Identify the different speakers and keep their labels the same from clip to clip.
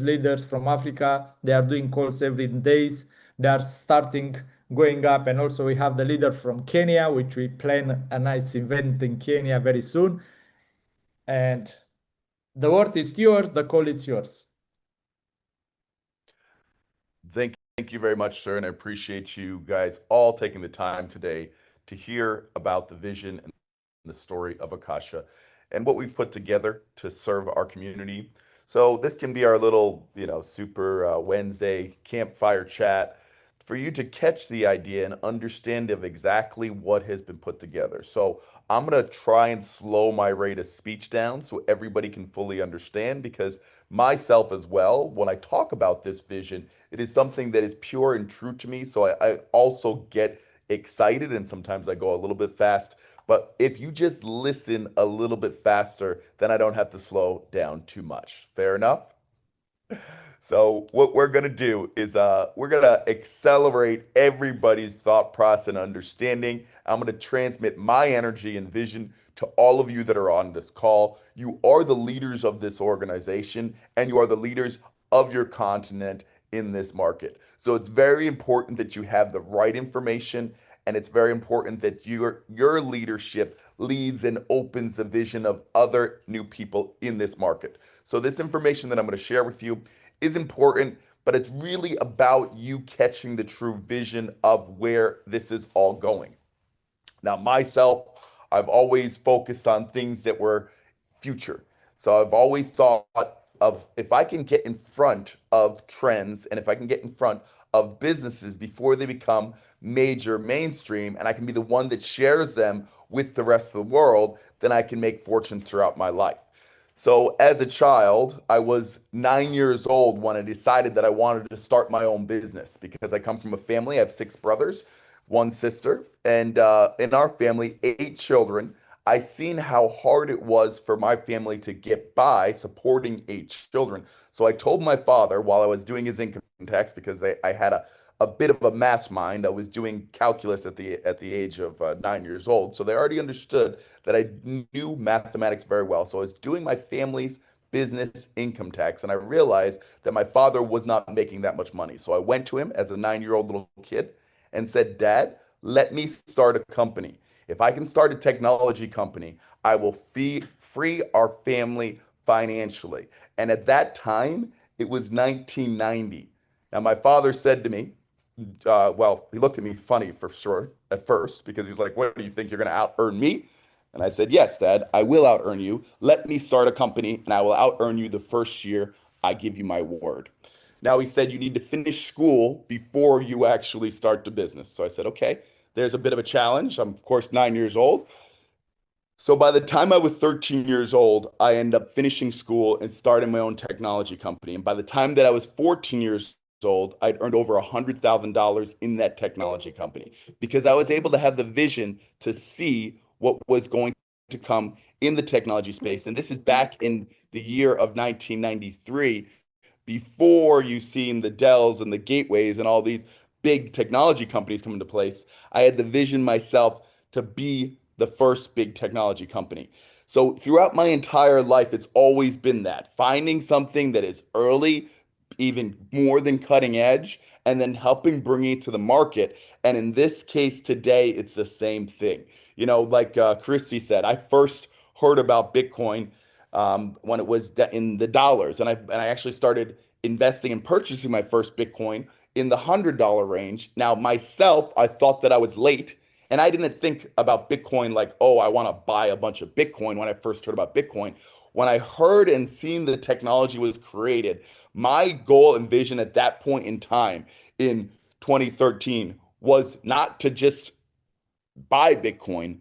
Speaker 1: leaders from Africa. They are doing calls every days. They are starting going up. And also we have the leader from Kenya, which we plan a nice event in Kenya very soon. And the word is yours. The call is yours.
Speaker 2: Thank you very much, sir. And I appreciate you guys all taking the time today to hear about the vision and the story of Akasha and what we've put together to serve our community. So this can be our little, super Wednesday campfire chat for you to catch the idea and understand of exactly what has been put together. So I'm going to try and slow my rate of speech down so everybody can fully understand, because myself as well, when I talk about this vision, it is something that is pure and true to me. So I also get excited and sometimes I go a little bit fast. But if you just listen a little bit faster, then I don't have to slow down too much. Fair enough? So what we're gonna do is we're gonna accelerate everybody's thought process and understanding. I'm gonna transmit my energy and vision to all of you that are on this call. You are the leaders of this organization, and you are the leaders of your continent in this market. So it's very important that you have the right information, and it's very important that your leadership leads and opens the vision of other new people in this market. So this information that I'm going to share with you is important, but it's really about you catching the true vision of where this is all going. Now, myself, I've always focused on things that were future. So I've always thought of, if I can get in front of trends and if I can get in front of businesses before they become major mainstream, and I can be the one that shares them with the rest of the world, then I can make fortune throughout my life. So as a child, I was 9 years old when I decided that I wanted to start my own business, because I come from a family. I have six brothers, one sister, and in our family, eight children. I seen how hard it was for my family to get by supporting eight children. So I told my father, while I was doing his income tax, because I had a bit of a mass mind. I was doing calculus at the age of 9 years old. So they already understood that I knew mathematics very well. So I was doing my family's business income tax, and I realized that my father was not making that much money. So I went to him as a 9-year-old little kid and said, Dad, let me start a company. If I can start a technology company, I will free our family financially. And at that time, it was 1990. Now, my father said to me, well, he looked at me funny for sure at first, because he's like, what do you think, you're going to out earn me? And I said, yes, Dad, I will out earn you. Let me start a company and I will out earn you the first year. I give you my word. Now, he said, you need to finish school before you actually start the business. So I said, okay, there's a bit of a challenge. I'm, of course, 9 years old. So by the time I was 13 years old, I ended up finishing school and starting my own technology company. And by the time that I was 14 years old, I'd earned over $100,000 in that technology company, because I was able to have the vision to see what was going to come in the technology space. And this is back in the year of 1993, before you seen the Dells and the Gateways and all these big technology companies come into place. I had the vision myself to be the first big technology company. So throughout my entire life, it's always been that, finding something that is early, even more than cutting edge, and then helping bring it to the market. And in this case today, it's the same thing. Like Christy said, I first heard about Bitcoin when it was in the dollars, and I actually started investing and purchasing my first Bitcoin in the $100 range. Now, myself, I thought that I was late, and I didn't think about Bitcoin like, oh, I want to buy a bunch of Bitcoin when I first heard about Bitcoin. When I heard and seen the technology was created, my goal and vision at that point in time in 2013 was not to just buy Bitcoin,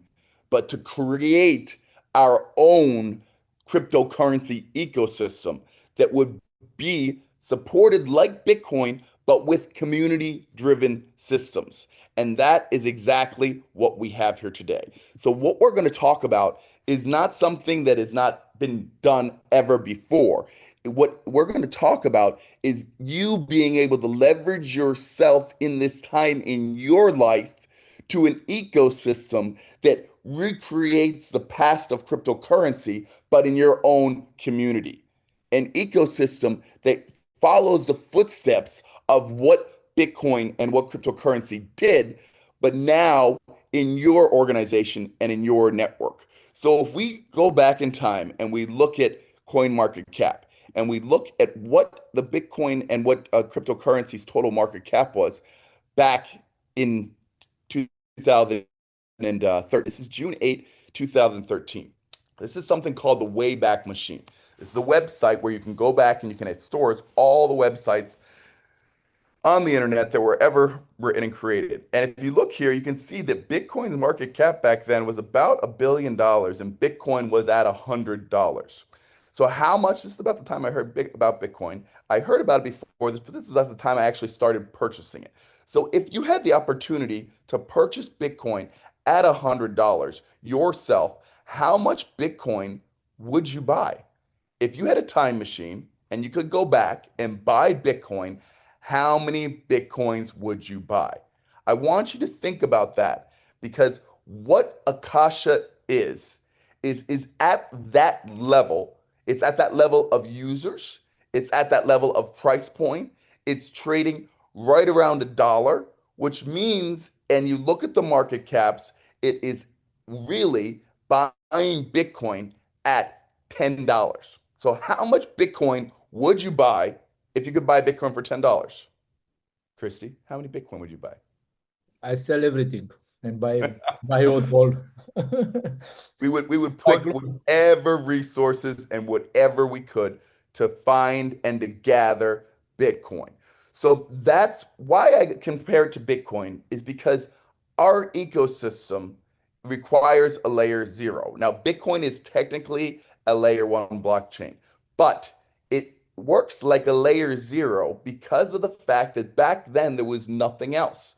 Speaker 2: but to create our own cryptocurrency ecosystem that would be supported like Bitcoin, but with community driven systems. And that is exactly what we have here today. So, what we're going to talk about is not something that has not been done ever before. What we're going to talk about is you being able to leverage yourself in this time in your life to an ecosystem that recreates the past of cryptocurrency, but in your own community. An ecosystem that follows the footsteps of what Bitcoin and what cryptocurrency did, but now in your organization and in your network. So if we go back in time and we look at CoinMarketCap and we look at what the Bitcoin and what cryptocurrency's total market cap was back in 2013. This is June 8, 2013. This is something called the Wayback Machine. This is a website where you can go back and you can, it stores all the websites on the internet that were ever written and created. And if you look here, you can see that Bitcoin's market cap back then was about $1 billion and Bitcoin was at $100. So how much, this is about the time I heard about Bitcoin. I heard about it before this, but this was about the time I actually started purchasing it. So if you had the opportunity to purchase Bitcoin at $100 yourself, how much Bitcoin would you buy? If you had a time machine and you could go back and buy Bitcoin, how many Bitcoins would you buy? I want you to think about that, because what Akasha is at that level. It's at that level of users. It's at that level of price point. It's trading right around $1, which means, and you look at the market caps, it is really buying Bitcoin at $10. So how much Bitcoin would you buy if you could buy Bitcoin for $10? Christy, how many Bitcoin would you buy?
Speaker 1: I sell everything and buy old gold.
Speaker 2: We would put whatever resources and whatever we could to find and to gather Bitcoin. So that's why I compare it to Bitcoin, is because our ecosystem requires a layer 0. Now, Bitcoin is technically a layer 1 blockchain, but it works like a layer 0 because of the fact that back then there was nothing else.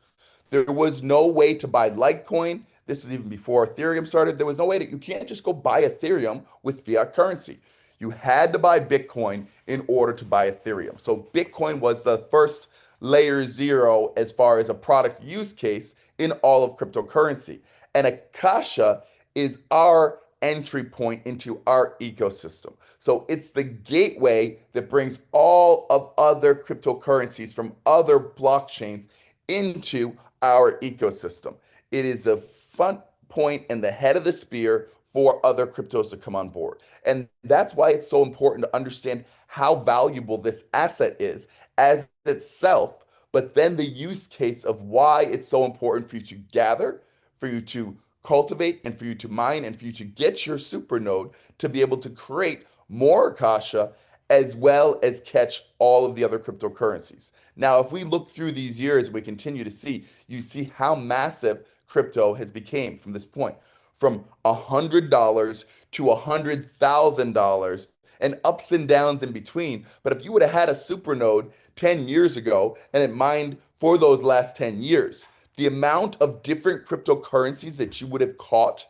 Speaker 2: There was no way to buy Litecoin. This is even before Ethereum started. There was no way you can't just go buy Ethereum with fiat currency. You had to buy Bitcoin in order to buy Ethereum. So Bitcoin was the first layer 0 as far as a product use case in all of cryptocurrency. And Akasha is our entry point into our ecosystem. So it's the gateway that brings all of other cryptocurrencies from other blockchains into our ecosystem. It is a front point and the head of the spear for other cryptos to come on board. And that's why it's so important to understand how valuable this asset is as itself, but then the use case of why it's so important for you to gather, for you to cultivate, and for you to mine, and for you to get your supernode to be able to create more Akasha, as well as catch all of the other cryptocurrencies. Now, if we look through these years, we continue to see, you see how massive crypto has become from this point, from $100 to $100,000 and ups and downs in between. But if you would have had a supernode 10 years ago and it mined for those last 10 years, the amount of different cryptocurrencies that you would have caught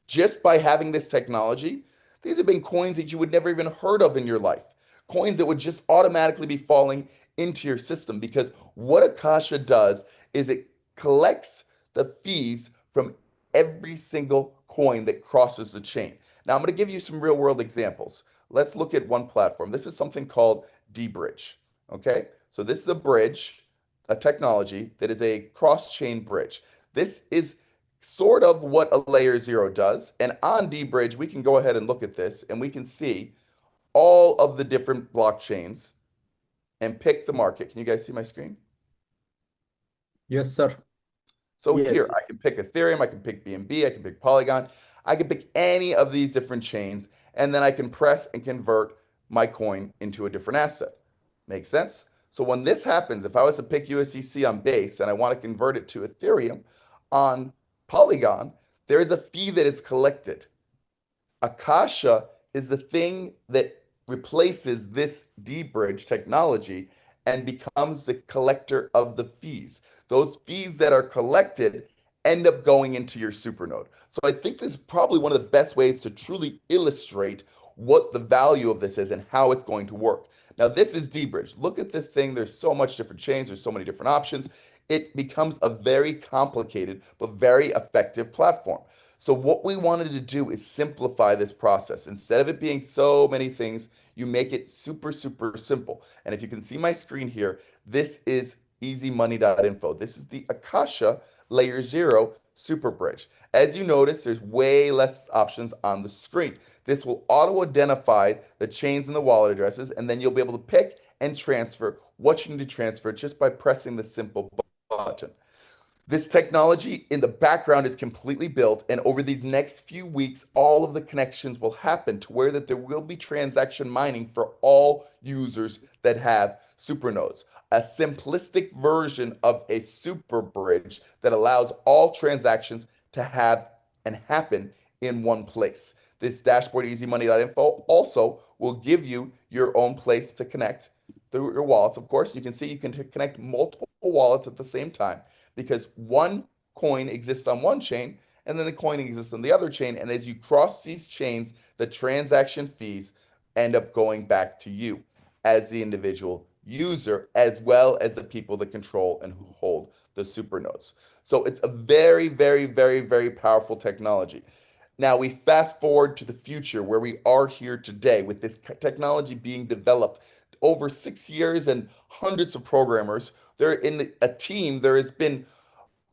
Speaker 2: just by having this technology, these have been coins that you would never even heard of in your life. Coins that would just automatically be falling into your system, because what Akasha does is it collects the fees from every single coin that crosses the chain. Now, I'm going to give you some real world examples. Let's look at one platform. This is something called dBridge. Okay, so this is a bridge, a technology that is a cross-chain bridge. This is sort of what a layer 0 does. And on dBridge, we can go ahead and look at this and we can see all of the different blockchains and pick the market. Can you guys see my screen?
Speaker 1: Yes, sir.
Speaker 2: So here, I can pick Ethereum, I can pick BNB, I can pick Polygon, I can pick any of these different chains, and then I can press and convert my coin into a different asset. Make sense? So when this happens, if I was to pick USDC on Base and I want to convert it to Ethereum on Polygon, there is a fee that is collected. Akasha is the thing that replaces this dBridge technology and becomes the collector of the fees. Those fees that are collected end up going into your supernode. So I think this is probably one of the best ways to truly illustrate what the value of this is and how it's going to work. Now, this is dBridge. Look at this thing. There's so much different chains. There's so many different options. It becomes a very complicated but very effective platform. So what we wanted to do is simplify this process. Instead of it being so many things You make it super, super simple. And if you can see my screen here, this is easymoney.info. This is the Akasha Layer 0 Super Bridge. As you notice, there's way less options on the screen. This will auto-identify the chains and the wallet addresses, and then you'll be able to pick and transfer what you need to transfer just by pressing the simple button. This technology in the background is completely built, and over these next few weeks, all of the connections will happen to where that there will be transaction mining for all users that have supernodes. A simplistic version of a super bridge that allows all transactions to have and happen in one place. This dashboard, easymoney.info, also will give you your own place to connect through your wallets. Of course, you can see you can connect multiple wallets at the same time, because one coin exists on one chain and then the coin exists on the other chain. And as you cross these chains, the transaction fees end up going back to you as the individual user, as well as the people that control and who hold the supernodes. So it's a very, very, very, very powerful technology. Now we fast forward to the future where we are here today with this technology being developed over 6 years and hundreds of programmers. They're in a team. There has been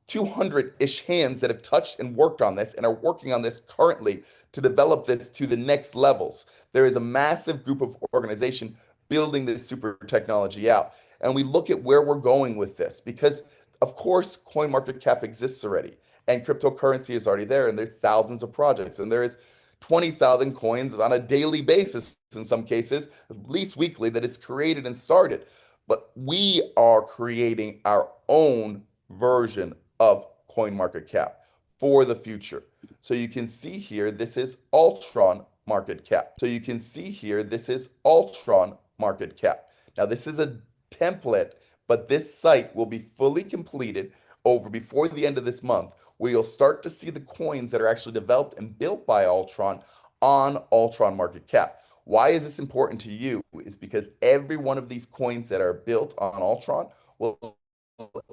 Speaker 2: 200-ish hands that have touched and worked on this and are working on this currently to develop this to the next levels. There is a massive group of organization building this super technology out. And we look at where we're going with this because, of course, CoinMarketCap exists already and cryptocurrency is already there, and there's thousands of projects, and there is 20,000 coins on a daily basis in some cases, at least weekly, that is created and started. But we are creating our own version of CoinMarketCap for the future. So you can see here, this is Ultronmarketcap. So you can see here, this is Ultronmarketcap. Now this is a template, but this site will be fully completed over before the end of this month, where you'll start to see the coins that are actually developed and built by Ultron on Ultronmarketcap. Why is this important to you? Is because every one of these coins that are built on Ultron will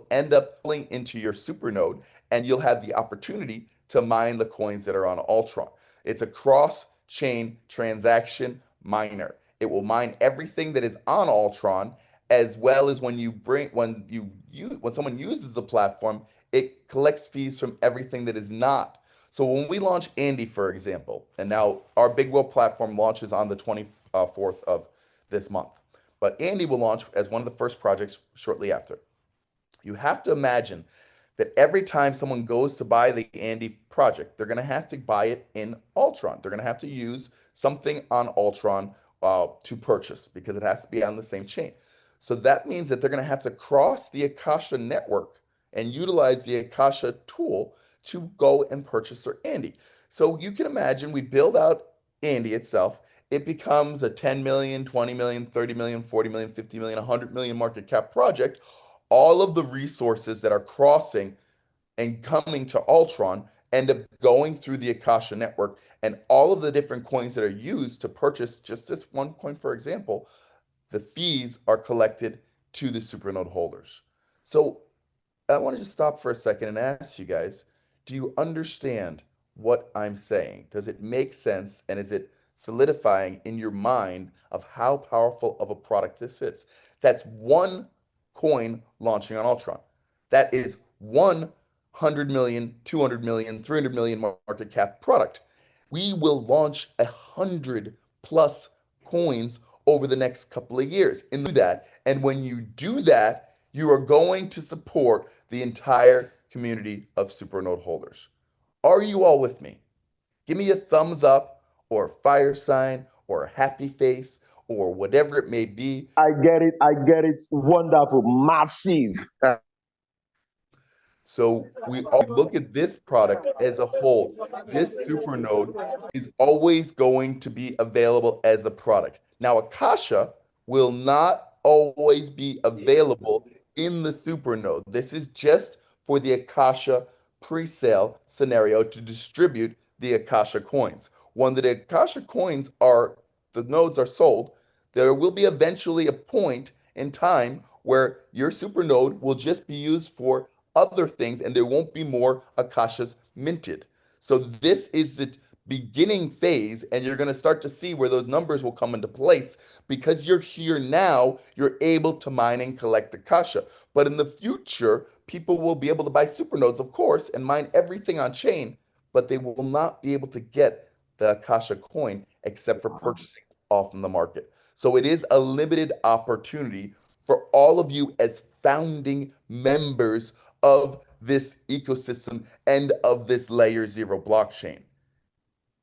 Speaker 2: end up pulling into your supernode, and you'll have the opportunity to mine the coins that are on Ultron. It's a cross-chain transaction miner. It will mine everything that is on Ultron, as well as when someone uses the platform, it collects fees from everything that is not. So when we launch Andy, for example, and now our bigwhale platform launches on the 24th of this month, but Andy will launch as one of the first projects shortly after. You have to imagine that every time someone goes to buy the Andy project, they're going to have to buy it in Ultron. They're going to have to use something on Ultron to purchase because it has to be on the same chain. So that means that they're going to have to cross the Akasha network and utilize the Akasha tool to go and purchase their Andy. So you can imagine we build out Andy itself. It becomes a 10 million, 20 million, 30 million, 40 million, 50 million, 100 million market cap project. All of the resources that are crossing and coming to Ultron end up going through the Akasha network, and all of the different coins that are used to purchase just this one coin, for example, the fees are collected to the supernode holders. So I want to just stop for a second and ask you guys, do you understand what I'm saying? Does it make sense? And is it solidifying in your mind of how powerful of a product this is? That's one coin launching on Ultron. That is 100 million, 200 million, 300 million market cap product. We will launch 100 plus coins over the next couple of years and do that. And when you do that, you are going to support the entire community of supernode holders. Are you all with me? Give me a thumbs up or a fire sign or a happy face or whatever it may be.
Speaker 3: I get it. I get it. Wonderful. Massive.
Speaker 2: So we look at this product as a whole. This supernode is always going to be available as a product. Now, Akasha will not always be available in the supernode. This is just for the Akasha pre-sale scenario to distribute the Akasha coins. When the Akasha coins the nodes are sold, there will be eventually a point in time where your supernode will just be used for other things and there won't be more Akashas minted. So this is the beginning phase, and you're going to start to see where those numbers will come into place because you're here now. You're able to mine and collect Akasha. But in the future, people will be able to buy supernodes, of course, and mine everything on chain, but they will not be able to get the Akasha coin except for purchasing off in the market. So it is a limited opportunity for all of you as founding members of this ecosystem and of this layer zero blockchain.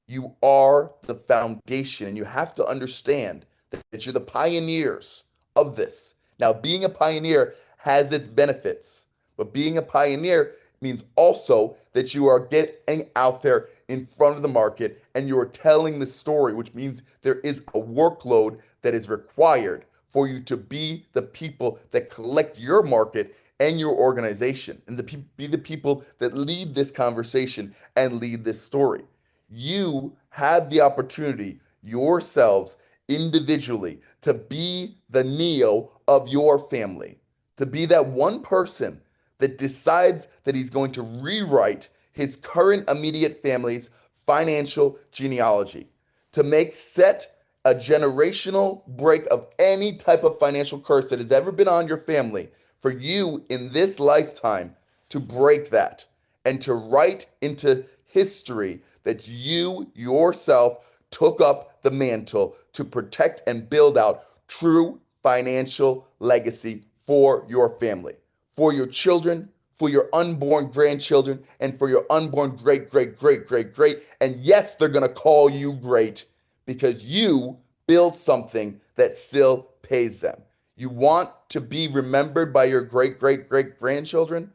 Speaker 2: You are the foundation, and you have to understand that you're the pioneers of this. Now, being a pioneer has its benefits, but being a pioneer means also that you are getting out there in front of the market and you are telling the story, which means there is a workload that is required for you to be the people that collect your market and your organization, and be the people that lead this conversation and lead this story. You have the opportunity yourselves individually to be the Neo of your family, to be that one person that decides that he's going to rewrite his current immediate family's financial genealogy, to set a generational break of any type of financial curse that has ever been on your family, for you in this lifetime to break that and to write into history that you yourself took up the mantle to protect and build out true financial legacy for your family, for your children, for your unborn grandchildren, and for your unborn great, great, great, great, great. And yes, they're going to call you great because you built something that still pays them. You want to be remembered by your great, great, great grandchildren?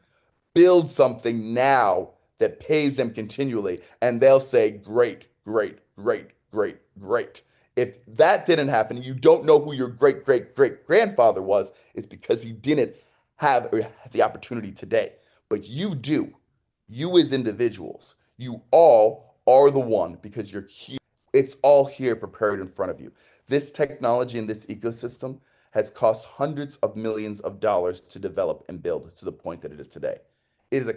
Speaker 2: Build something now that pays them continually, and they'll say, great, great, great, great, great. If that didn't happen, you don't know who your great, great, great grandfather was, it's because he didn't have the opportunity today. But you do. You as individuals, you all are the one because you're here. It's all here prepared in front of you. This technology and this ecosystem has cost hundreds of millions of dollars to develop and build to the point that it is today. It is a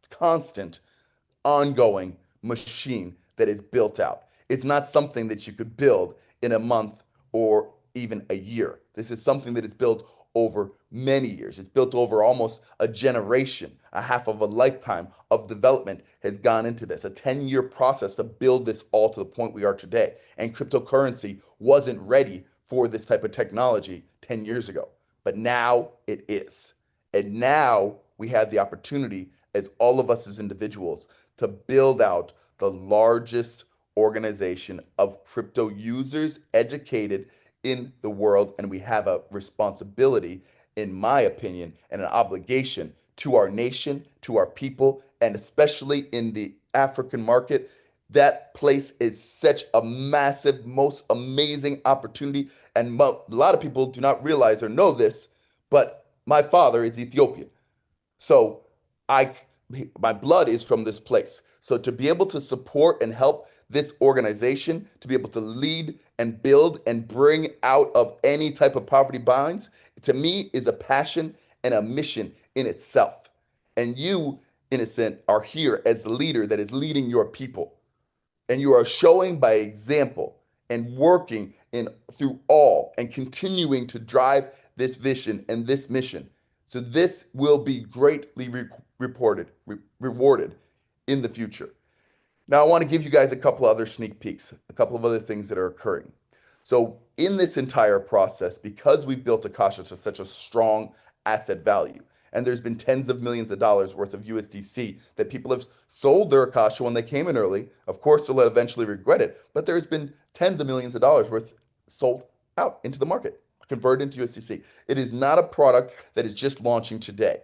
Speaker 2: constant, ongoing machine that is built out. It's not something that you could build in a month or even a year. This is something that is built over many years. It's built over almost a generation. A half of a lifetime of development has gone into this, a 10-year process to build this all to the point we are today. And cryptocurrency wasn't ready for this type of technology 10 years ago, but now it is. And now we have the opportunity, as all of us as individuals, to build out the largest organization of crypto users educated in the world. And we have a responsibility, in my opinion, and an obligation to our nation, to our people, and especially in the African market. That place is such a massive, most amazing opportunity. And a lot of people do not realize or know this, but my father is Ethiopian. So my blood is from this place. So to be able to support and help this organization, to be able to lead and build and bring out of any type of poverty binds, to me is a passion and a mission in itself. And you, innocent, are here as the leader that is leading your people. And you are showing by example and working in through all and continuing to drive this vision and this mission. So this will be greatly rewarded in the future. Now, I want to give you guys a couple other sneak peeks, a couple of other things that are occurring. So in this entire process, because we've built Akasha to such a strong asset value, and there's been tens of millions of dollars worth of USDC that people have sold their Akasha when they came in early. Of course, they'll eventually regret it, but there's been tens of millions of dollars worth sold out into the market, converted into USDC. It is not a product that is just launching today.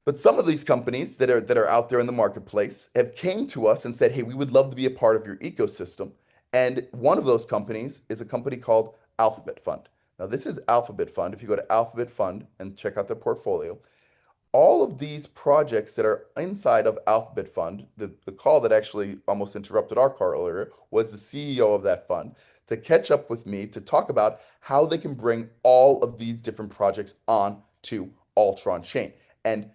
Speaker 2: But some of these companies that are out there in the marketplace have came to us and said, hey, we would love to be a part of your ecosystem. And one of those companies is a company called Alphabet Fund. Now, this is Alphabet Fund. If you go to Alphabet Fund and check out their portfolio, all of these projects that are inside of Alphabet Fund, the call that actually almost interrupted our call earlier was the CEO of that fund to catch up with me to talk about how they can bring all of these different projects on to Ultron Chain. And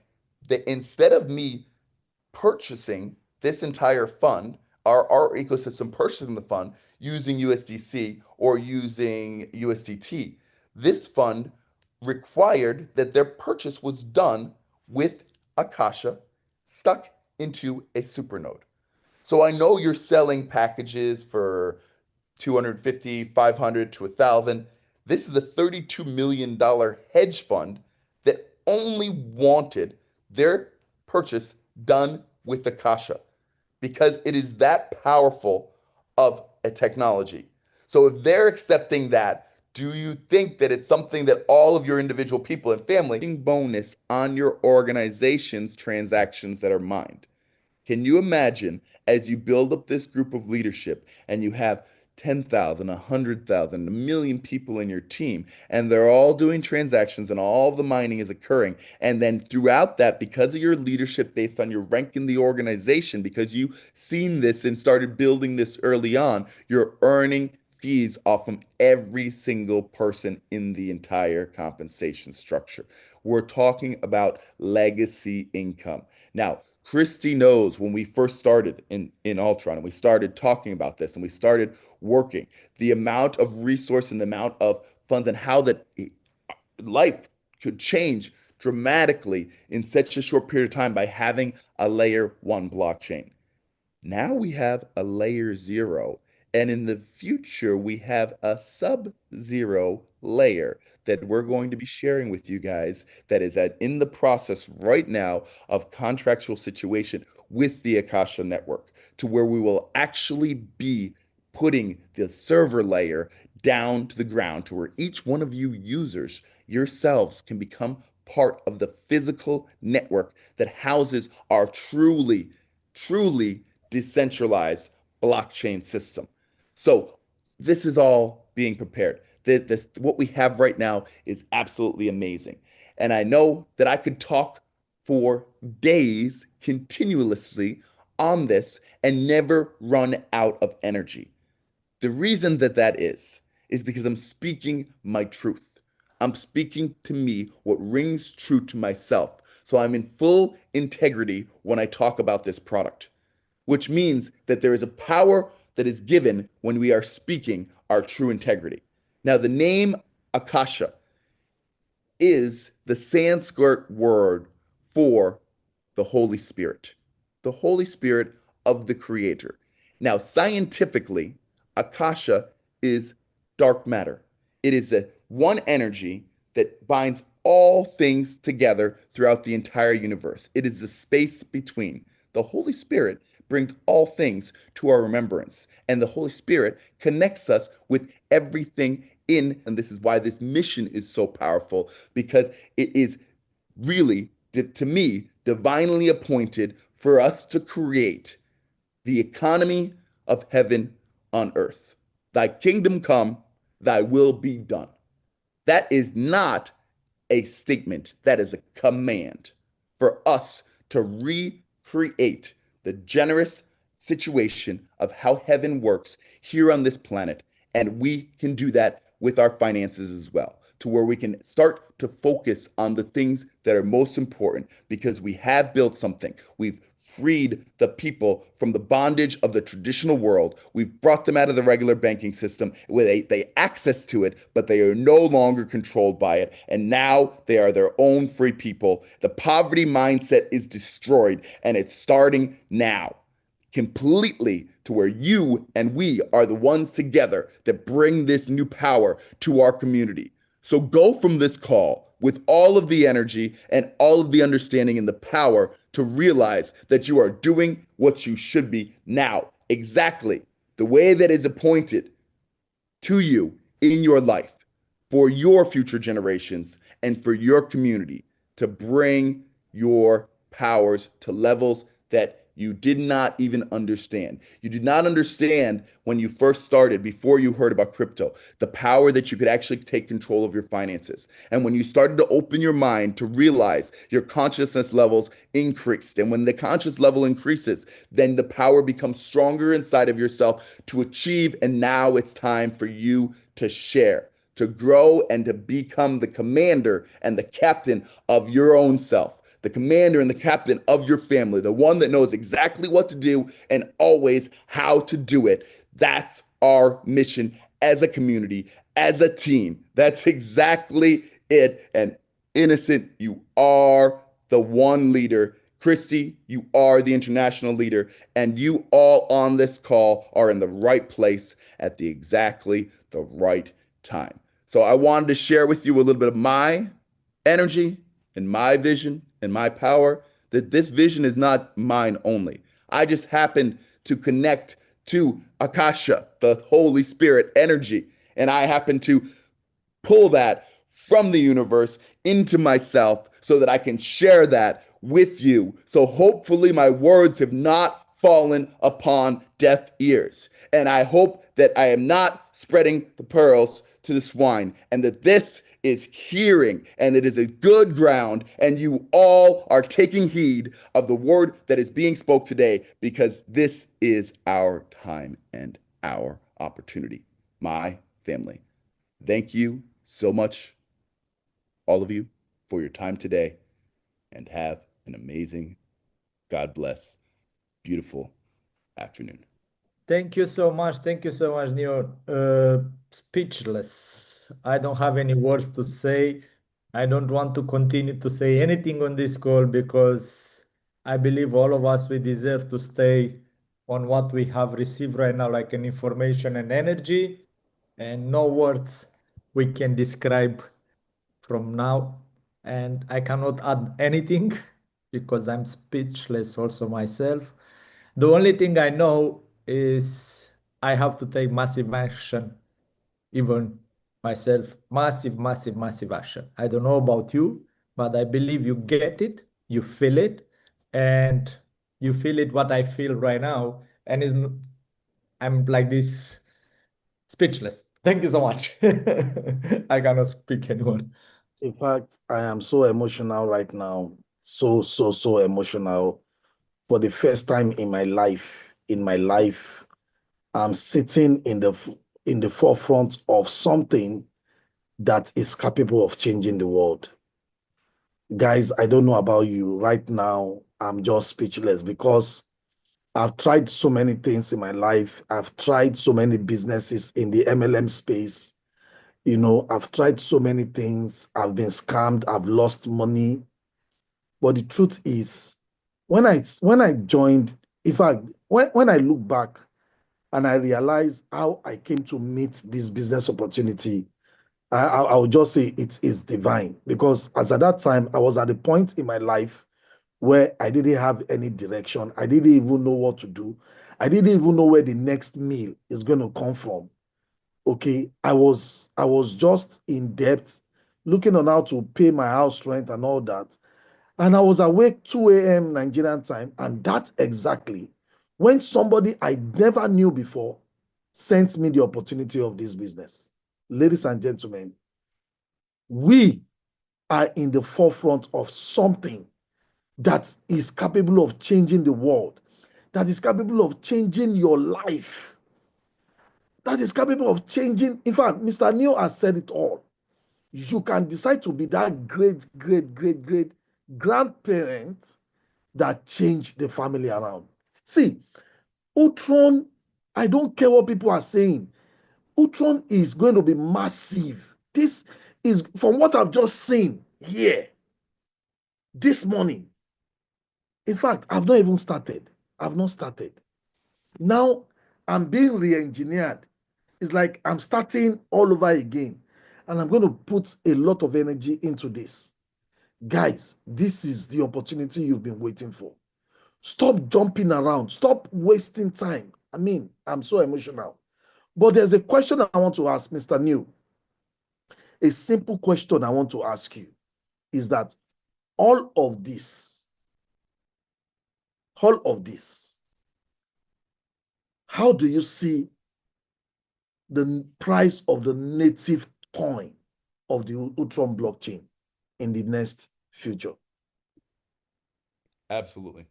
Speaker 2: instead of me purchasing this entire fund, our ecosystem purchasing the fund using USDC or using USDT. This fund required that their purchase was done with Akasha stuck into a supernode. So I know you're selling packages for 250, 500 to 1,000. This is a $32 million hedge fund that only wanted their purchase done with Akasha because it is that powerful of a technology. So if they're accepting that, do you think that it's something that all of your individual people and family bonus on your organization's transactions that are mined? Can you imagine as you build up this group of leadership and you have 10,000, 100,000, a million people in your team, and they're all doing transactions and all the mining is occurring. And then throughout that, because of your leadership based on your rank in the organization, because you've seen this and started building this early on, you're earning fees off from every single person in the entire compensation structure. We're talking about legacy income. Now, Christy knows when we first started in Ultron and we started talking about this and we started working, the amount of resource and the amount of funds and how that life could change dramatically in such a short period of time by having a layer one blockchain. Now we have a layer zero, and in the future, we have a sub-zero layer that we're going to be sharing with you guys that is in the process right now of contractual situation with the Akasha network to where we will actually be putting the server layer down to the ground to where each one of you users yourselves can become part of the physical network that houses our truly decentralized blockchain system. So this is all being prepared. What we have right now is absolutely amazing. And I know that I could talk for days continuously on this and never run out of energy. The reason that is because I'm speaking my truth. I'm speaking to me what rings true to myself. So I'm in full integrity when I talk about this product, which means that there is a power that is given when we are speaking our true integrity. Now, the name Akasha is the Sanskrit word for the Holy Spirit of the Creator. Now, scientifically, Akasha is dark matter. It is a one energy that binds all things together throughout the entire universe. It is the space between. The Holy Spirit brings all things to our remembrance, and the Holy Spirit connects us with everything in, and this is why this mission is so powerful, because it is really, to me, divinely appointed for us to create the economy of heaven on earth. Thy kingdom come, thy will be done. That is not a statement, that is a command for us to recreate the generous situation of how heaven works here on this planet. And we can do that with our finances as well, to where we can start to focus on the things that are most important because we have built something. We've freed the people from the bondage of the traditional world. We've brought them out of the regular banking system where they access to it, but they are no longer controlled by it. And now they are their own free people. The poverty mindset is destroyed, and it's starting now completely to where you and we are the ones together that bring this new power to our community. So go from this call with all of the energy and all of the understanding and the power to realize that you are doing what you should be now, exactly the way that is appointed to you in your life for your future generations and for your community to bring your powers to levels that you did not even understand. You did not understand when you first started, before you heard about crypto, the power that you could actually take control of your finances. And when you started to open your mind to realize your consciousness levels increased. And when the conscious level increases, then the power becomes stronger inside of yourself to achieve. And now it's time for you to share, to grow, and to become the commander and the captain of your own self. the commander and the captain of your family, the one that knows exactly what to do and always how to do it. That's our mission as a community, as a team. That's exactly it. And Innocent, you are the one leader. Christy, you are the international leader, and you all on this call are in the right place at exactly the right time. So I wanted to share with you a little bit of my energy and my vision and my power, that this vision is not mine only. I just happen to connect to Akasha, the Holy Spirit energy, and I happen to pull that from the universe into myself so that I can share that with you. So hopefully my words have not fallen upon deaf ears. And I hope that I am not spreading the pearls to the swine, and that this is hearing and it is a good ground, and you all are taking heed of the word that is being spoke today, because this is our time and our opportunity. My family, thank you so much, all of you, for your time today, and have an amazing, God bless, beautiful afternoon.
Speaker 1: Thank you so much. Thank you so much, Neo. Speechless. I don't have any words to say. I don't want to continue to say anything on this call, because I believe all of us, we deserve to stay on what we have received right now, like an information and energy, and no words we can describe from now. And I cannot add anything because I'm speechless also myself. The only thing I know is I have to take massive action, even myself. Massive, massive, massive action. I don't know about you, but I believe you get it, you feel it, and you feel it what I feel right now. And I'm like this, speechless. Thank you so much. I cannot speak anymore.
Speaker 4: In fact, I am so emotional right now. So emotional. For the first time in my life, I'm sitting in the forefront of something that is capable of changing the world. Guys, I don't know about you. Right now, I'm just speechless because I've tried so many things in my life. I've tried so many businesses in the MLM space. You know, I've tried so many things. I've been scammed. I've lost money. But the truth is, when I joined, in fact, when I look back and I realize how I came to meet this business opportunity, I would just say it is divine. Because as at that time, I was at a point in my life where I didn't have any direction. I didn't even know what to do. I didn't even know where the next meal is going to come from. Okay, I was just in debt, looking on how to pay my house rent and all that. And I was awake 2 a.m. Nigerian time, and that's exactly when somebody I never knew before sent me the opportunity of this business. Ladies and gentlemen, we are in the forefront of something that is capable of changing the world, that is capable of changing your life, that is capable of changing. In fact, Mr. Neil has said it all. You can decide to be that great, great, great, great grandparent that changed the family around. See, Ultron, I don't care what people are saying. Ultron is going to be massive. This is from what I've just seen here this morning. In fact, I've not even started. I've not started. Now I'm being re-engineered. It's like I'm starting all over again. And I'm going to put a lot of energy into this. Guys, this is the opportunity you've been waiting for. Stop jumping around. Stop wasting time. I mean, I'm so emotional. But there's a question I want to ask Mr. New. A simple question I want to ask you is that all of this, how do you see the price of the native coin of the Ultron blockchain in the next future?
Speaker 2: Absolutely.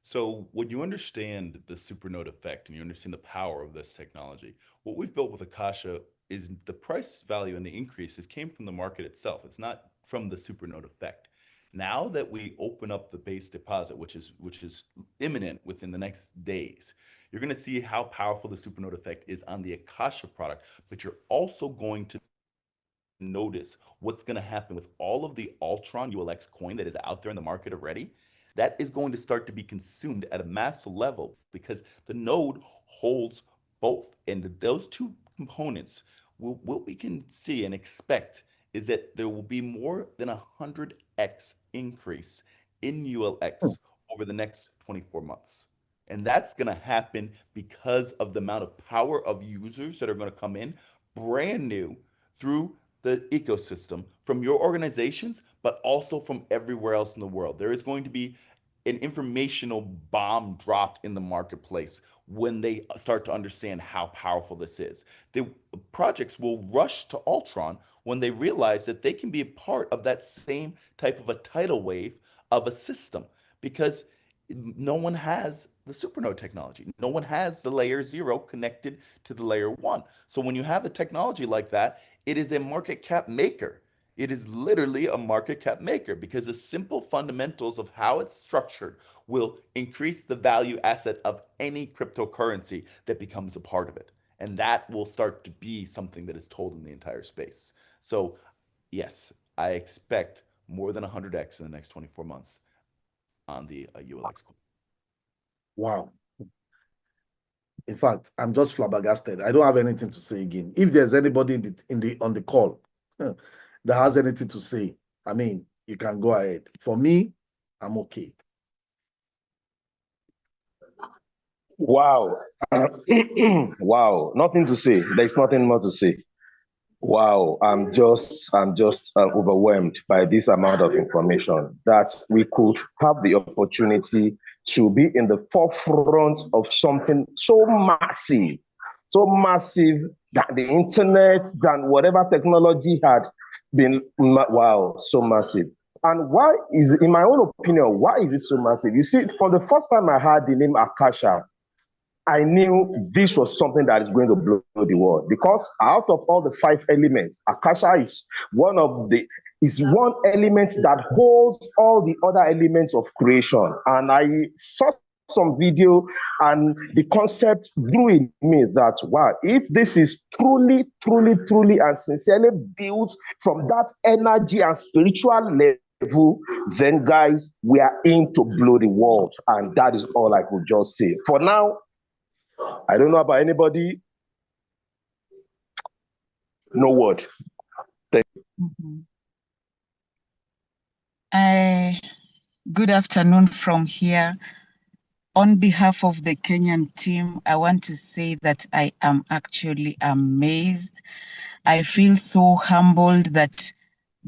Speaker 2: So when you understand the supernode effect and you understand the power of this technology, what we've built with Akasha is the price value and the increases came from the market itself. It's not from the supernode effect. Now that we open up the base deposit, which is imminent within the next days, you're going to see how powerful the supernode effect is on the Akasha product, but you're also going to notice what's going to happen with all of the Ultron ULX coin that is out there in the market already. That is going to start to be consumed at a mass level because the node holds both. And those two components, what we can see and expect is that there will be more than 100x increase in ULX over the next 24 months. And that's going to happen because of the amount of power of users that are going to come in brand new through the ecosystem from your organizations, but also from everywhere else in the world. There is going to be an informational bomb dropped in the marketplace when they start to understand how powerful this is. The projects will rush to Ultron when they realize that they can be a part of that same type of a tidal wave of a system, because no one has the supernode technology. No one has the layer 0 connected to the layer 1. So when you have a technology like that, it is a market cap maker. It is literally a market cap maker because the simple fundamentals of how it's structured will increase the value asset of any cryptocurrency that becomes a part of it. And that will start to be something that is told in the entire space. So yes, I expect more than 100x in the next 24 months on the ULX coin.
Speaker 4: Wow. In fact, I'm just flabbergasted. I don't have anything to say again. If there's anybody on the call that has anything to say, I mean, you can go ahead. For me, I'm okay.
Speaker 3: Wow. Wow. Nothing to say. There's nothing more to say. Wow. I'm just overwhelmed by this amount of information that we could have the opportunity to be in the forefront of something so massive that the internet, than whatever technology had been. Wow, so massive. And why is, in my own opinion, why is it so massive? You see, for the first time I heard the name Akasha, I knew this was something that is going to blow the world, because out of all the 5 elements, Akasha is one element that holds all the other elements of creation. And I saw some video and the concept grew in me that, wow, if this is truly and sincerely built from that energy and spiritual level, then guys, we are in to blow the world. And that is all I could just say. For now, I don't know about anybody. No word.
Speaker 5: Good afternoon from here. On behalf of the Kenyan team, I want to say that I am actually amazed. I feel so humbled that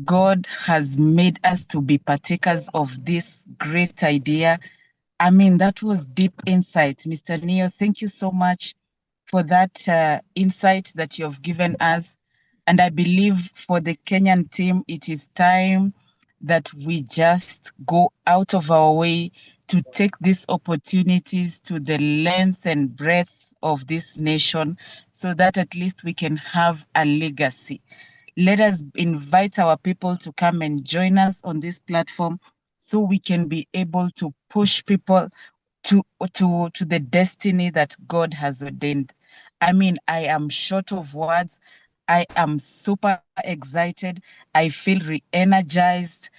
Speaker 5: God has made us to be partakers of this great idea. I mean, that was deep insight. Mr. Neo, thank you so much for that insight that you have given us. And I believe for the Kenyan team, it is time that we just go out of our way to take these opportunities to the length and breadth of this nation so that at least we can have a legacy. Let us invite our people to come and join us on this platform so we can be able to push people to the destiny that God has ordained. I mean, I am short of words. I am super excited. I feel re-energized.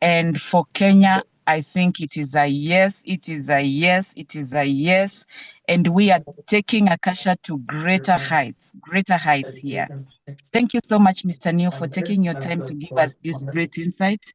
Speaker 5: And for Kenya, I think it is a yes, it is a yes, it is a yes. And we are taking Akasha to greater heights here. Thank you so much, Mr. Neo, for taking your time to give us this great insight.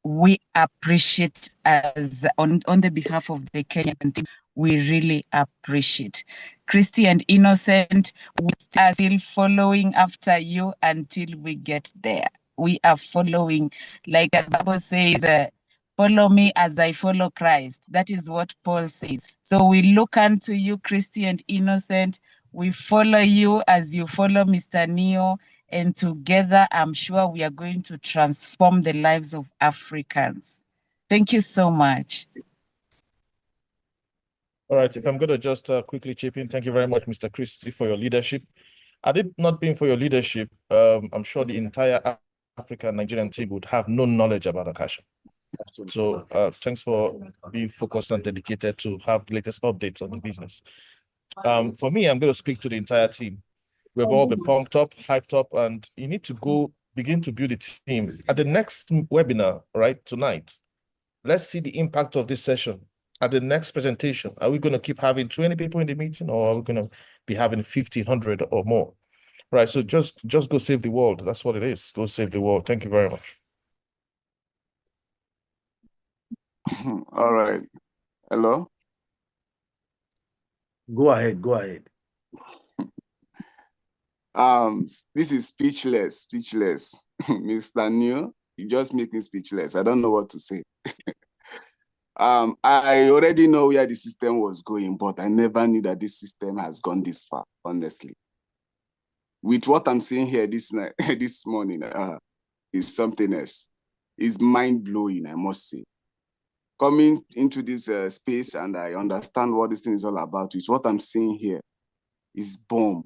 Speaker 5: We appreciate, as on the behalf of the Kenyan team, we really appreciate. Christy and Innocent, we are still following after you until we get there. We are following, like the Bible says, follow me as I follow Christ. That is what Paul says. So we look unto you, Christy and Innocent. We follow you as you follow Mr. Neo. And together, I'm sure we are going to transform the lives of Africans. Thank you so much.
Speaker 6: All right, if I'm going to just quickly chip in, thank you very much, Mr. Christie, for your leadership. Had it not been for your leadership, I'm sure the entire African Nigerian team would have no knowledge about Akasha. So thanks for being focused and dedicated to have the latest updates on the business. For me, I'm going to speak to the entire team. We've all been pumped up, hyped up, and you need to go begin to build a team. At the next webinar, right, tonight, let's see the impact of this session. At the next presentation, are we going to keep having 20 people in the meeting, or are we going to be having 50, 100 or more? Right, so just go save the world. That's what it is. Go save the world. Thank you very much.
Speaker 7: All right. Hello?
Speaker 4: Go ahead, go ahead.
Speaker 7: This is speechless. Mr. New, you just make me speechless. I don't know what to say. I already know where the system was going, but I never knew that this system has gone this far, honestly. With what I'm seeing here this night, this morning, is something else. It's mind-blowing, I must say. Coming into this space and I understand what this thing is all about, with what I'm seeing here is bomb.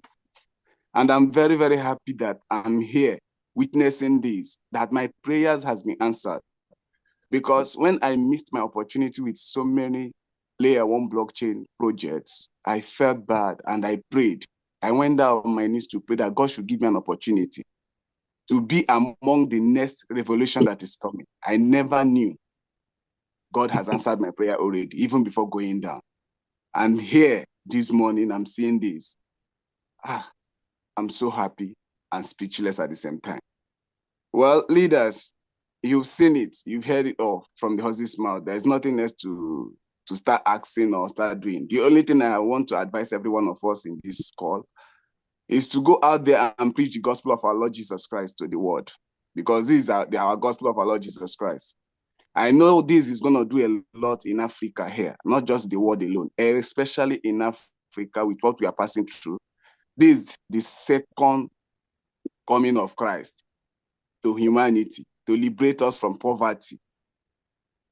Speaker 7: And I'm very, very happy that I'm here witnessing this, that my prayers has been answered. Because when I missed my opportunity with so many layer one blockchain projects, I felt bad and I prayed. I went down on my knees to pray that God should give me an opportunity to be among the next revolution that is coming. I never knew. God has answered my prayer already, even before going down. And here, this morning, I'm seeing this. I'm so happy and speechless at the same time. Well, leaders, you've seen it. You've heard it all from the horse's mouth. There's nothing else to start asking or start doing. The only thing I want to advise every one of us in this call is to go out there and preach the gospel of our Lord Jesus Christ to the world, because this is our gospel of our Lord Jesus Christ. I know this is going to do a lot in Africa here, not just the world alone, especially in Africa with what we are passing through. This is the second coming of Christ to humanity, to liberate us from poverty.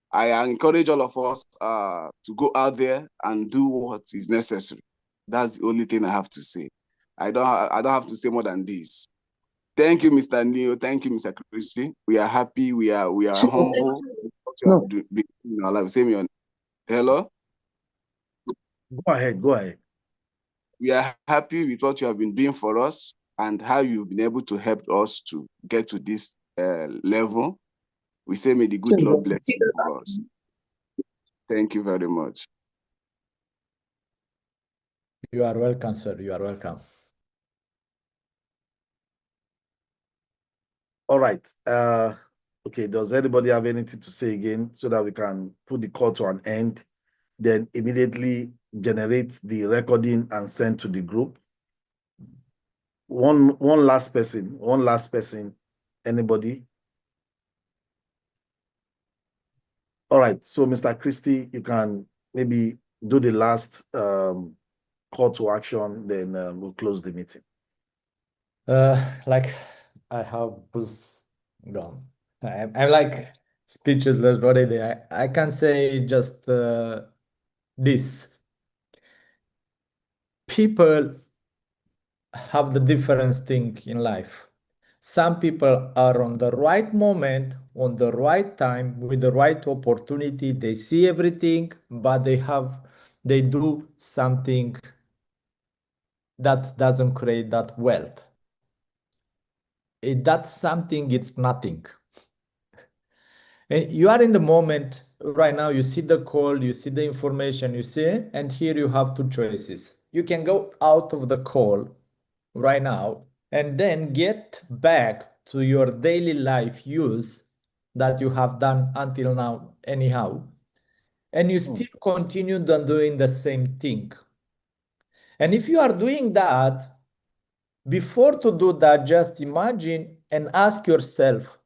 Speaker 7: I encourage all of us to go out there and do what is necessary. That's the only thing I have to say. I don't have to say more than this. Thank you, Mr. Neil. Thank you, Mr. Christie. We are happy. We are humble.
Speaker 4: No.
Speaker 7: Hello?
Speaker 4: Go ahead.
Speaker 7: We are happy with what you have been doing for us and how you've been able to help us to get to this level. We say, may the good Lord bless you for us. Thank you very much.
Speaker 1: You are welcome, sir. You are welcome.
Speaker 4: All right. Okay, does anybody have anything to say again so that we can put the call to an end, then immediately generate the recording and send to the group? One last person. Anybody? All right. So, Mr. Christie, you can maybe do the last call to action, then we'll close the meeting.
Speaker 1: Like I have gone. I'm like speechless already. I can say just this. People have the different thing in life. Some people are on the right moment, on the right time, with the right opportunity. They see everything, but they do something that doesn't create that wealth. That's something, it's nothing. And you are in the moment right now, you see the call, you see the information, you see, and here you have two choices. You can go out of the call right now and then get back to your daily life use that you have done until now anyhow, and you still continue doing the same thing. And if you are doing that, before to do that, just imagine and ask yourself,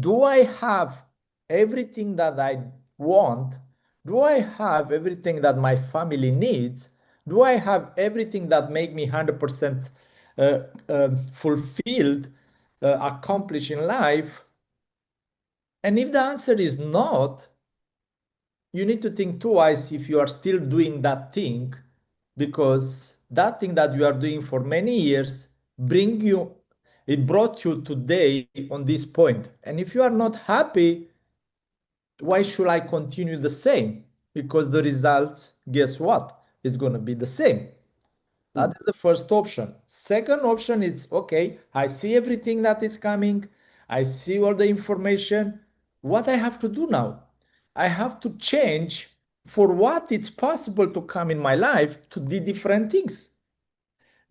Speaker 1: do I have everything that I want? Do I have everything that my family needs? Do I have everything that make me 100% fulfilled, accomplished in life? And if the answer is not, you need to think twice if you are still doing that thing, because that thing that you are doing for many years it brought you today on this point. And if you are not happy, why should I continue the same? Because the results, guess what, is going to be the same. That is the first option. Second option is, okay, I see everything that is coming. I see all the information. What I have to do now? I have to change for what it's possible to come in my life to do different things.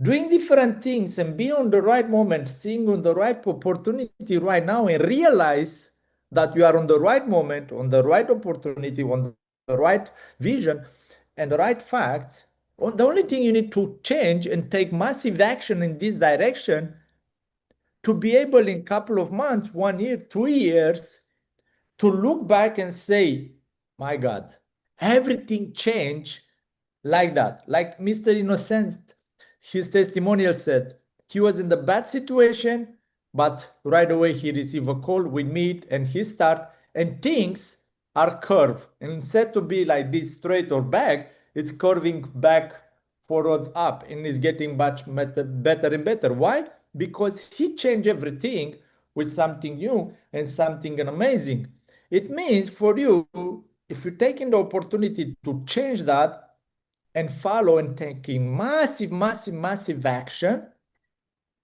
Speaker 1: Doing different things and being on the right moment, seeing on the right opportunity right now, and realize that you are on the right moment, on the right opportunity, on the right vision and the right facts. The only thing you need to change and take massive action in this direction to be able in a couple of months, 1 year, 2 years, to look back and say, my God, everything changed like that. Like Mr. Innocent, his testimonial said, he was in the bad situation, but right away he received a call, we meet, and he start, and things are curved. And instead to be like this straight or back, it's curving back, forward, up, and is getting much better and better. Why? Because he changed everything with something new and something amazing. It means for you, if you're taking the opportunity to change that and follow and taking massive action,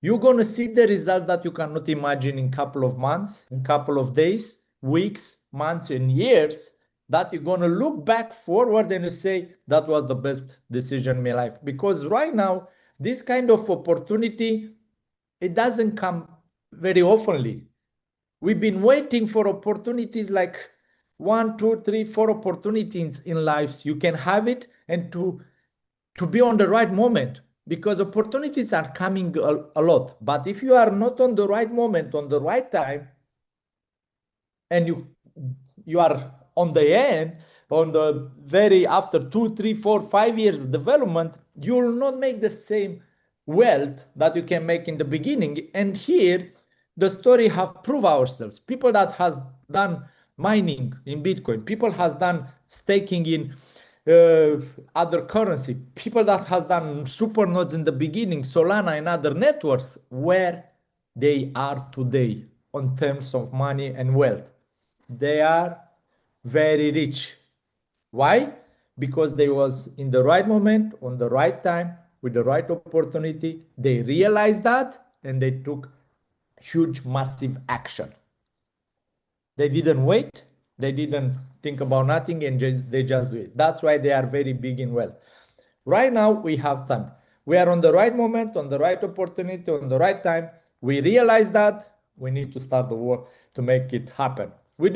Speaker 1: you're going to see the results that you cannot imagine in a couple of months, in a couple of days, weeks, months, and years, that you're going to look back forward and you say, that was the best decision in my life. Because right now, this kind of opportunity, it doesn't come very oftenly. We've been waiting for opportunities like 1, 2, 3, 4 opportunities in lives. You can have it and to be on the right moment, because opportunities are coming a lot. But if you are not on the right moment, on the right time, and you are on the end, on the very after 2, 3, 4, 5 years development, you will not make the same wealth that you can make in the beginning. And here the story have proved ourselves. People that has done mining in Bitcoin, people has done staking in other currency, people that has done super nodes in the beginning, Solana and other networks, where they are today on terms of money and wealth. They are very rich. Why? Because they was in the right moment, on the right time, with the right opportunity. They realized that and they took huge, massive action. They didn't wait. They didn't think about nothing, and they just do it. That's why they are very big and well. Right now, we have time. We are on the right moment, on the right opportunity, on the right time. We realize that we need to start the work to make it happen. I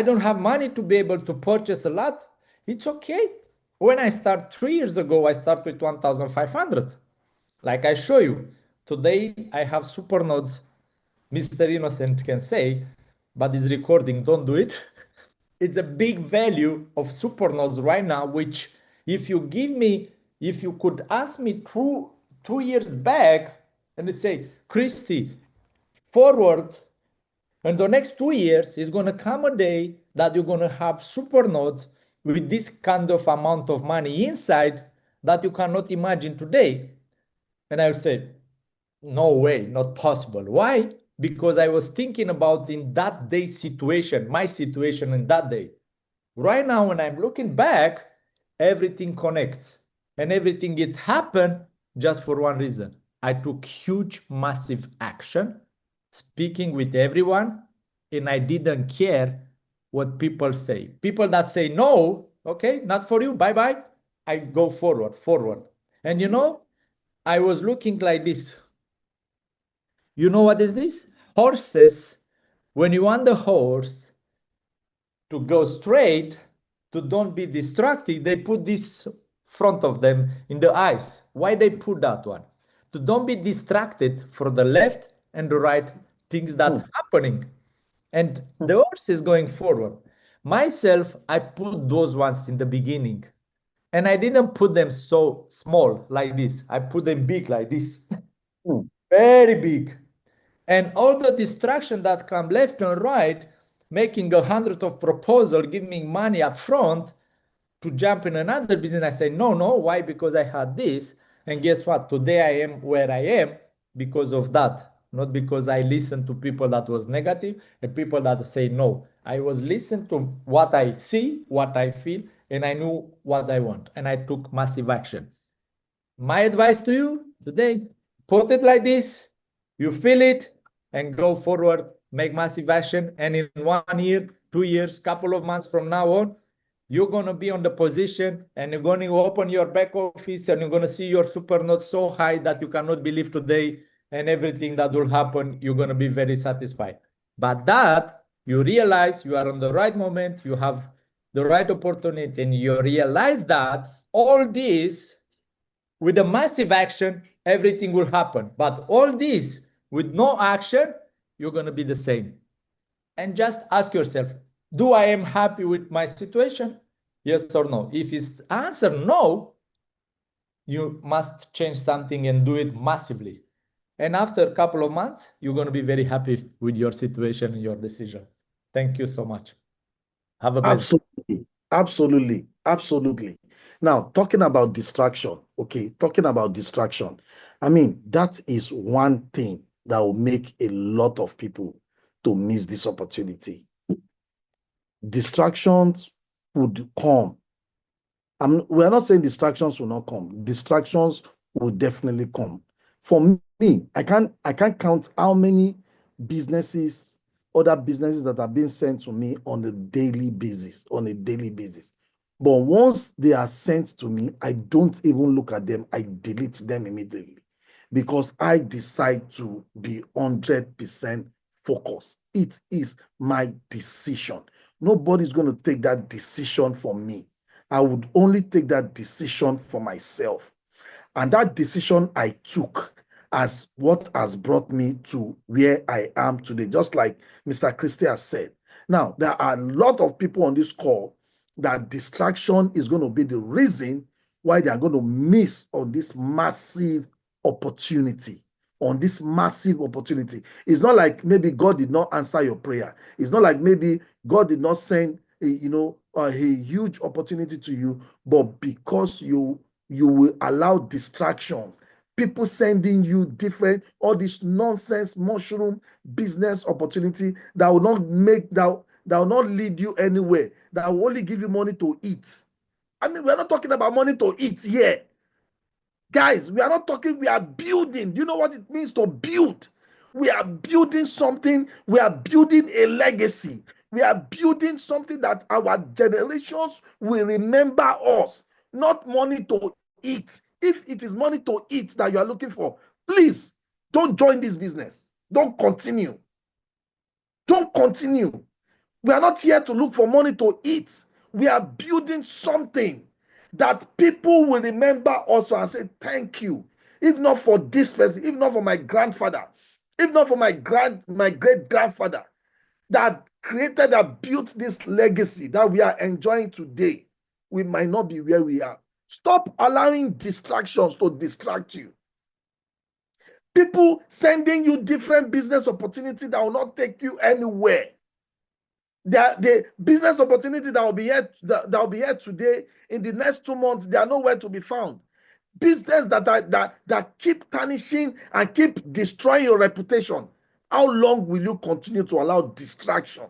Speaker 1: don't have money to be able to purchase a lot. It's okay. When I start 3 years ago, I start with 1,500. Like I show you. Today, I have super nodes. Mr. Innocent can say, but this recording, don't do it. It's a big value of supernodes right now, which if you could ask me 2 years back and they say, Christy, forward, and the next 2 years is going to come a day that you're going to have supernodes with this kind of amount of money inside that you cannot imagine today. And I would say, no way, not possible. Why? Because I was thinking about in that day situation, my situation in that day. Right now, when I'm looking back, everything connects and everything it happened just for one reason. I took huge, massive action, speaking with everyone, and I didn't care what people say. People that say no, okay, not for you, bye-bye, I go forward. And you know, I was looking like this. You know what is this? Horses, when you want the horse to go straight, to don't be distracted, they put this front of them in the eyes. Why they put that one? To don't be distracted for the left and the right things that happening. And the horse is going forward. Myself, I put those ones in the beginning. And I didn't put them so small like this. I put them big like this. Very big. And all the distraction that come left and right, making 100 of proposal, giving me money up front to jump in another business. I say, no. Why? Because I had this. And guess what? Today I am where I am because of that. not because I listened to people that was negative and people that say no. I was listening to what I see, what I feel, and I knew what I want, and I took massive action. My advice to you today, put it like this, you feel it, and go forward, make massive action, and in 1 year, 2 years, couple of months from now on, you're going to be on the position and you're going to open your back office and you're going to see your super note so high that you cannot believe today, and everything that will happen, you're going to be very satisfied. But that you realize you are on the right moment, you have the right opportunity, and you realize that all this with a massive action, everything will happen. But all this with no action, you're going to be the same. And just ask yourself, do I am happy with my situation? Yes or no? If it's answer no, you must change something and do it massively. And after a couple of months, you're going to be very happy with your situation and your decision. Thank you so much. Have a blessed day.
Speaker 4: Absolutely. Absolutely. Absolutely. Now, talking about distraction, okay, talking about distraction, I mean, that is one thing that will make a lot of people to miss this opportunity. Distractions would come. We're not saying distractions will not come. Distractions will definitely come. For me, I can't count how many businesses, other businesses that are being sent to me on a daily basis, But once they are sent to me, I don't even look at them. I delete them immediately because I decide to be 100% focused. It is my decision. Nobody's going to take that decision for me. I would only take that decision for myself. And that decision I took as what has brought me to where I am today, just like Mr. Christie has said. Now, there are a lot of people on this call that distraction is going to be the reason why they are going to miss on this massive opportunity. It's not like maybe God did not answer your prayer. It's not like maybe God did not send a huge opportunity to you, but because you will allow distractions, people sending you different, all this nonsense mushroom business opportunity that will not lead you anywhere, that will only give you money to eat. I mean, we're not talking about money to eat here. Guys, we are not talking, we are building. Do you know what it means to build? We are building something. We are building a legacy. We are building something that our generations will remember us, not money to eat. If it is money to eat that you are looking for, please don't join this business. Don't continue. Don't continue. We are not here to look for money to eat. We are building something that people will remember us and say, thank you. If not for this person, if not for my grandfather, if not for my great-grandfather that created, that built this legacy that we are enjoying today, we might not be where we are. Stop allowing distractions to distract you. People sending you different business opportunities that will not take you anywhere. The business opportunity that will be here today, in the next 2 months, they are nowhere to be found. Business that keep tarnishing and keep destroying your reputation. How long will you continue to allow distraction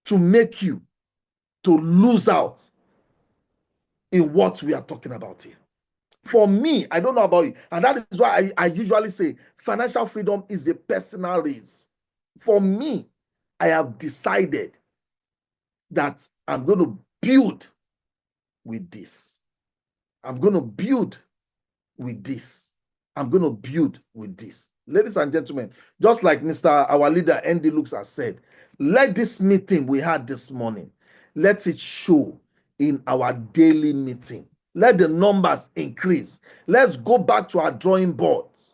Speaker 4: to make you to lose out in what we are talking about here? For me, I don't know about you, and that is why I usually say financial freedom is a personal race. For me, I have decided that I'm going to build with this. I'm going to build with this. I'm going to build with this. Ladies and gentlemen, just like our leader, Andy Lux, has said, let this meeting we had this morning, let it show in our daily meeting. Let the numbers increase. Let's go back to our drawing boards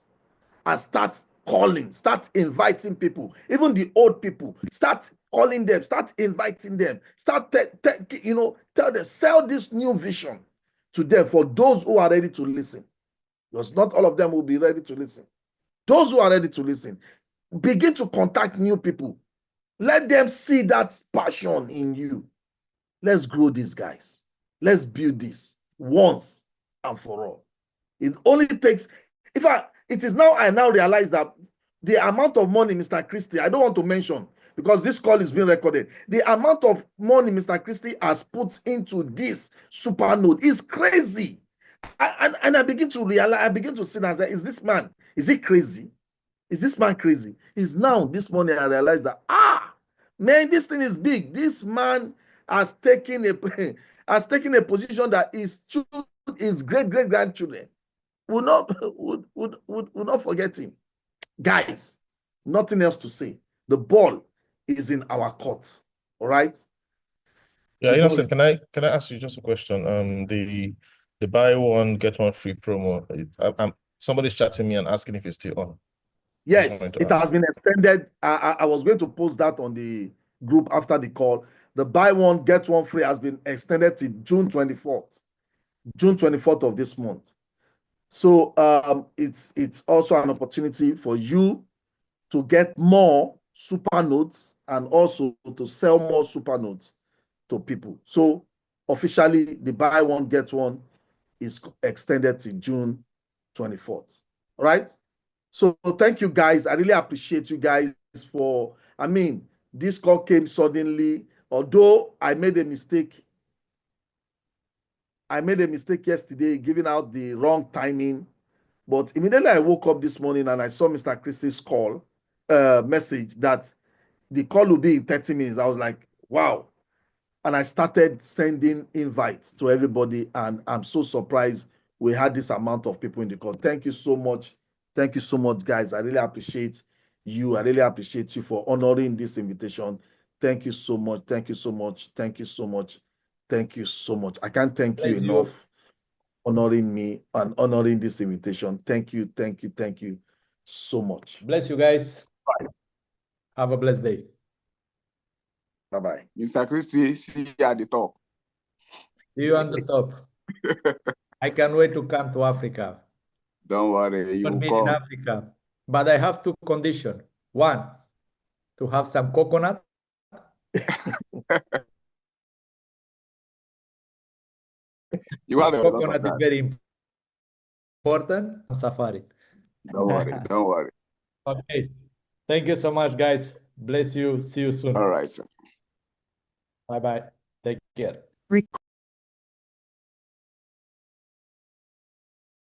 Speaker 4: and start calling, start inviting people, even the old people, start calling them, start inviting them, start tell them, sell this new vision to them for those who are ready to listen. Because not all of them will be ready to listen. Those who are ready to listen, begin to contact new people. Let them see that passion in you. Let's grow these guys. Let's build this once and for all. It only takes, it is now I now realize that the amount of money, Mr. Christie, I don't want to mention because this call is being recorded. The amount of money Mr. Christie has put into this super node is crazy. And I begin to realize, I begin to see that, is this man, is he crazy? Is this man crazy? Is now this morning I realize that, man, this thing is big. This man has taken a position that his great-great-grandchildren will not forget him. Guys, nothing else to say. The ball is in our court. All right?
Speaker 6: Yeah, Innocent, can I ask you just a question? The buy one, get one free promo. Somebody's chatting me and asking if it's still on.
Speaker 4: Yes, it has been extended. I was going to post that on the group after the call. The buy one, get one free has been extended to June 24th. June 24th of this month. So it's also an opportunity for you to get more super notes and also to sell more super notes to people. So officially, the buy one, get one is extended to June 24th. All right? So thank you, guys. I really appreciate you guys for, this call came suddenly, although I made a mistake. I made a mistake yesterday giving out the wrong timing, but immediately I woke up this morning and I saw Mr. Christie's call message that the call will be in 30 minutes. I was like, wow. And I started sending invites to everybody, and I'm so surprised we had this amount of people in the call. Thank you so much. Thank you so much, guys. I really appreciate you. I really appreciate you for honoring this invitation. Thank you so much. Thank you so much. Thank you so much. Thank you so much. I can't thank you enough honoring me and honoring this invitation. Thank you, thank you, thank you so much.
Speaker 1: Bless you guys. Bye. Have a blessed day.
Speaker 4: Bye-bye.
Speaker 7: Mr. Christie, see you at the top.
Speaker 1: See you on the top. I can't wait to come to Africa.
Speaker 7: Don't worry, you will
Speaker 1: be
Speaker 7: come.
Speaker 1: in Africa. But I have two conditions. One, to have some coconut.
Speaker 7: You have
Speaker 1: coconut is very important on safari.
Speaker 7: Don't worry, don't worry.
Speaker 1: Okay. Thank you so much, guys. Bless you. See you soon.
Speaker 7: All right, sir.
Speaker 1: Bye-bye. Take care.